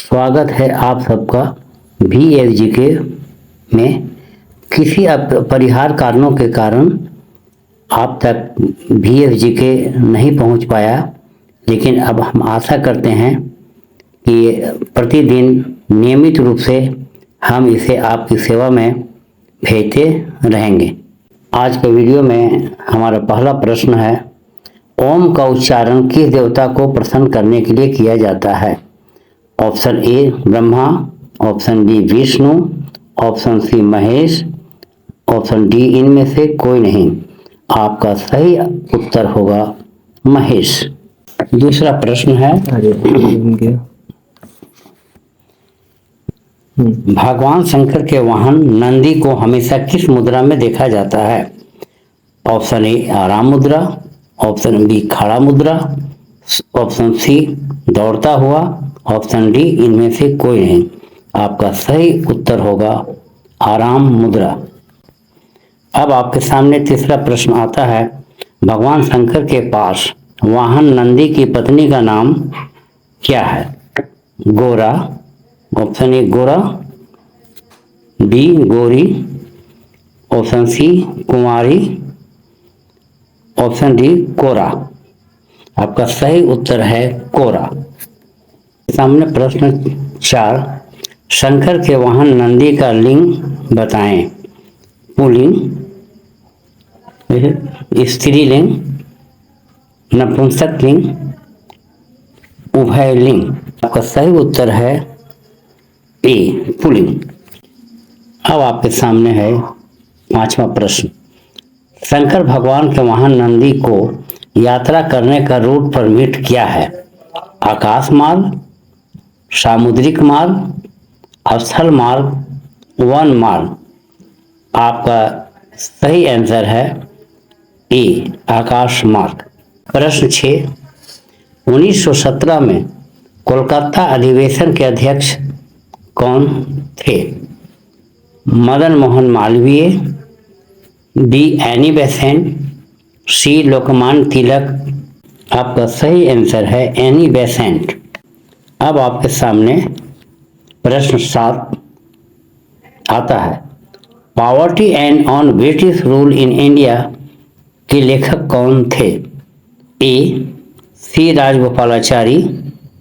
स्वागत है आप सबका VFGK में। किसी अपरिहार्य कारणों के कारण आप तक VFGK नहीं पहुंच पाया, लेकिन अब हम आशा करते हैं कि प्रतिदिन नियमित रूप से हम इसे आपकी सेवा में भेजते रहेंगे। आज के वीडियो में हमारा पहला प्रश्न है, ओम का उच्चारण किस देवता को प्रसन्न करने के लिए किया जाता है? Option A Brahma, option B Vishnu, option C Mahesh, option D इनमें से कोई नहीं। आपका सही उत्तर होगा महेश। दूसरा प्रश्न है, भगवान शंकर के वाहन नंदी को हमेशा किस मुद्रा में देखा जाता है? ऑप्शन ए आराम मुद्रा, ऑप्शन बी खड़ा मुद्रा, ऑप्शन सी दौड़ता हुआ, ऑप्शन डी इनमें से कोई नहीं। आपका सही उत्तर होगा आराम मुद्रा। अब आपके सामने तीसरा प्रश्न आता है, भगवान शंकर के पास वाहन नंदी की पत्नी का नाम क्या है? गोरा, ऑप्शन ए गोरा, बी गोरी, ऑप्शन सी कुमारी, ऑप्शन डी कोरा। आपका सही उत्तर है कोरा। सामने प्रश्न 4, शंकर के वाहन नंदी का लिंग बताएं। पुल्लिंग, स्त्रीलिंग, नपुंसक लिंग, उभय लिंग। आपका सही उत्तर है ए पुल्लिंग। अब आपके सामने है पांचवा प्रश्न, शंकर भगवान के वाहन नंदी को यात्रा करने का रूट परमिट क्या है? आकाश मार्ग, सामुद्रिक मार्ग, स्थल मार्ग, वन मार्ग। आपका सही आंसर है ए आकाश मार्ग। प्रश्न 6, 1917 में कोलकाता अधिवेशन के अध्यक्ष कौन थे? Madan Mohan Malviya, B Annie Besant, C Lokmanya Tilak. आपका सही आंसर है एनी बेसेंट। अब आपके सामने प्रश्न 7 आता है, poverty and on British rule in India के लेखक कौन थे? ए सी राजगोपालाचारी,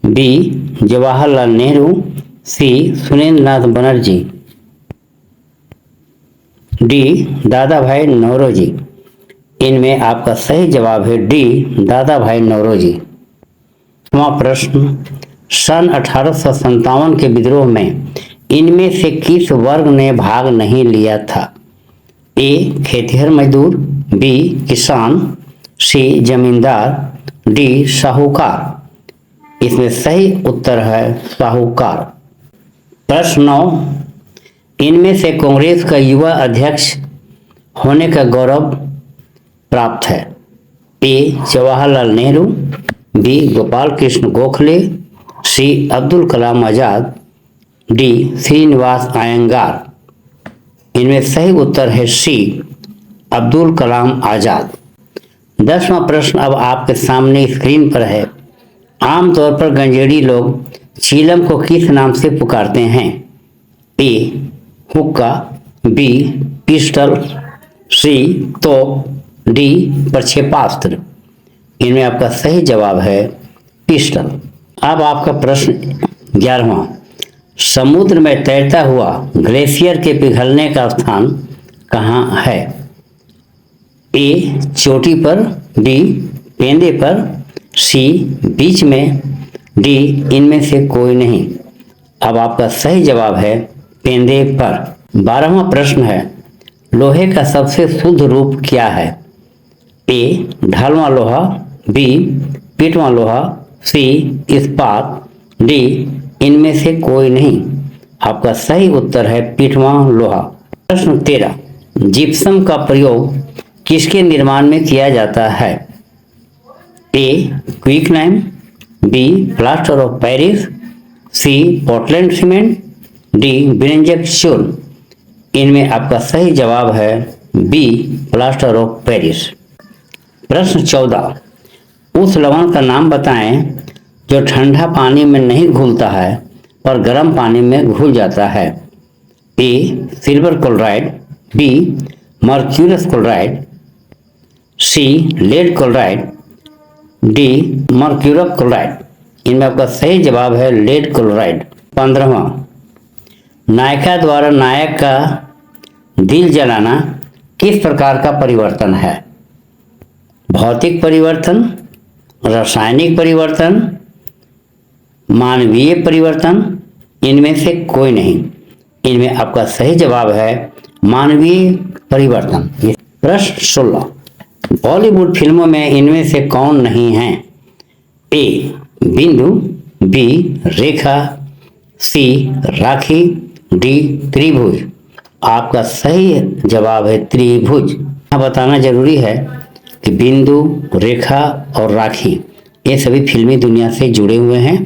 बी जवाहरलाल नेहरू, सी सुरेंद्र नाथ बनर्जी, डी दादा भाई नौरोजी। इनमें आपका सही जवाब है डी दादा भाई नौरोजी। प्रश्न, सन 1857 के विद्रोह में इनमें से किस वर्ग ने भाग नहीं लिया था? ए खेतिहर मजदूर, बी किसान, सी जमींदार, डी साहूकार। इसमें सही उत्तर है साहूकार। प्रश्न 9, इनमें से कांग्रेस का युवा अध्यक्ष होने का गौरव प्राप्त है? ए जवाहरलाल नेहरू, बी गोपाल कृष्ण गोखले, सी अब्दुल कलाम आजाद, डी श्रीनिवास अयंगार। इनमें सही उत्तर है सी अब्दुल कलाम आजाद। 10वां प्रश्न अब आपके सामने स्क्रीन पर है, आमतौर पर गंजेड़ी लोग चीलम को किस नाम से पुकारते हैं? ए हुक्का, बी पिस्टल, सी तोप, डी प्रक्षेपास्त्र। इनमें आपका सही जवाब है पिस्टल। अब आपका प्रश्न 11वां, समुद्र में तैरता हुआ ग्लेशियर के पिघलने का स्थान कहाँ है? ए चोटी पर, बी पेंदे पर, सी बीच में, डी इनमें से कोई नहीं। अब आपका सही जवाब है पेंदे पर। 12वां प्रश्न है, लोहे का सबसे शुद्ध रूप क्या है? ए ढालवां लोहा, बी पीटवां लोहा, सी इस्पात, डी इनमें से कोई नहीं। आपका सही उत्तर है पीटवां लोहा। प्रश्न 13, जिप्सम का प्रयोग किसके निर्माण में किया जाता है? A quicklime, B plaster of Paris, C Portland cement, D विरंजक चूर्ण। इनमें आपका सही जवाब है बी प्लास्टर ऑफ पेरिस। प्रश्न 14, उस लवण का नाम बताएं जो ठंडा पानी में नहीं घुलता है और गर्म पानी में घुल जाता है? A silver chloride, B mercurous chloride, C lead chloride, D mercurous chloride. इनमें आपका सही जवाब है लेड क्लोराइड। 15वां, नायिका द्वारा नायक का दिल जलाना किस प्रकार का परिवर्तन है? भौतिक परिवर्तन, रासायनिक परिवर्तन, मानवीय परिवर्तन, इनमें से कोई नहीं। इनमें आपका सही जवाब है मानवीय परिवर्तन। प्रश्न 16, बॉलीवुड फिल्मों में इनमें से कौन नहीं है? ए बिंदु, बी रेखा, सी राखी, डी त्रिभुज। आपका सही जवाब है त्रिभुज। यहाँ बताना जरूरी है कि बिंदु, रेखा और राखी ये सभी फिल्मी दुनिया से जुड़े हुए हैं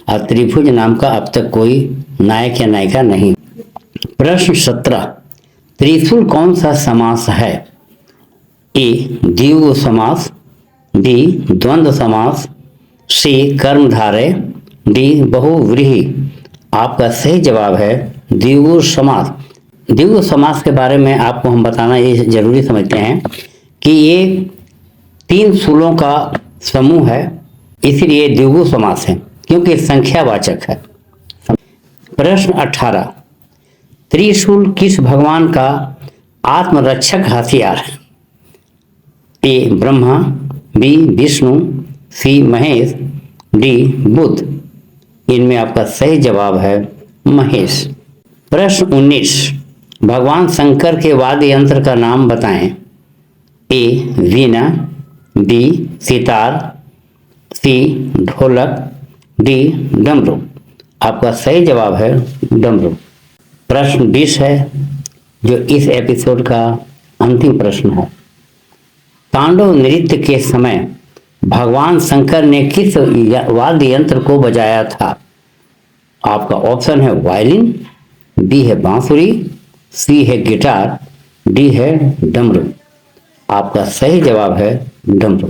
और त्रिभुज नाम का अब तक कोई नायक या नायिका नहीं। प्रश्न 17, त्रिशूल कौन सा समास है? ए द्विगु समास, बी द्वंद्व समास, सी कर्मधारय, डी बहुव्रीहि। आपका सही जवाब है द्विगु समास। द्विगु समास के बारे में आपको हम बताना ये जरूरी समझते हैं कि ये 3 शूलों का समूह है, इसलिए द्विगु समास है क्योंकि संख्यावाचक है। प्रश्न 18, त्रिशूल किस भगवान का आत्मरक्षक हथियार है? ए ब्रह्मा, बी विष्णु, सी महेश, डी बुध। इनमें आपका सही जवाब है महेश। प्रश्न 19, भगवान शंकर के वाद्य यंत्र का नाम बताएं। ए वीणा, बी सितार, सी ढोलक, डी डमरू। आपका सही जवाब है डमरू। प्रश्न 20 है जो इस एपिसोड का अंतिम प्रश्न है। तांडव नृत्य के समय भगवान शंकर ने किस वाद्य यंत्र को बजाया था? आपका ऑप्शन है वायलिन, बी है बांसुरी, सी है गिटार, डी है डमरू। आपका सही जवाब है डमरू।